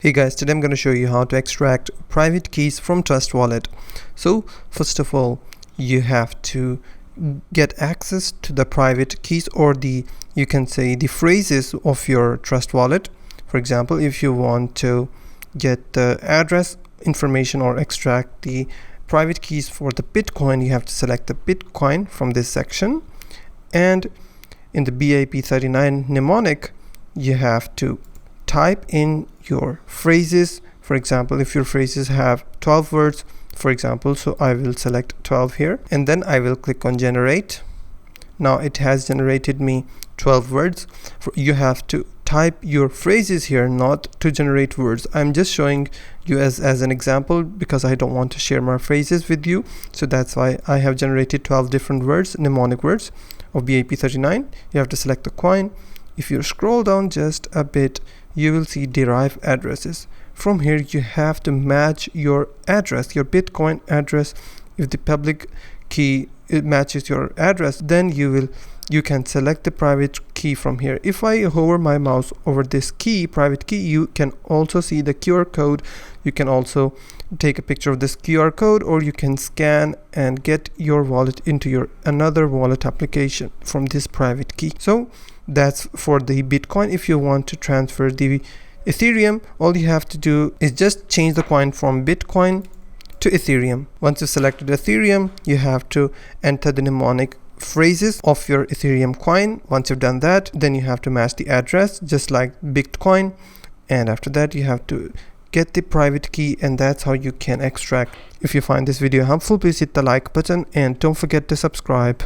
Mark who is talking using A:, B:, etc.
A: Hey guys, today I'm going to show you how to extract private keys from Trust Wallet. So first of all, you have to get access to the private keys, or you can say the phrases of your Trust Wallet. For example, if you want to get the address information or extract the private keys for the Bitcoin, you have to select the Bitcoin from this section, and in the BIP39 mnemonic you have to type in your phrases. For example, if your phrases have 12 words, for example, so I will select 12 here, and then I will click on generate. Now it has generated me 12 words. You have to type your phrases here, not to generate words. I'm just showing you as an example because I don't want to share my phrases with you, so that's why I have generated 12 different words, mnemonic words of BIP39. You have to select the coin. If you scroll down just a bit, you will see derive addresses. From here you have to match your address, your Bitcoin address. If the public key it matches your address, then you can select the private key from here. If I hover my mouse over this key, private key, you can also see the QR code. You can also take a picture of this QR code, or you can scan and get your wallet into your another wallet application from this private key. So that's for the Bitcoin. If you want to transfer the Ethereum, all you have to do is just change the coin from Bitcoin to Ethereum. Once you selected Ethereum, you have to enter the mnemonic phrases of your Ethereum coin. Once you've done that, then you have to match the address just like Bitcoin, and after that you have to get the private key, and that's how you can extract. If you find this video helpful, please hit the like button and don't forget to subscribe.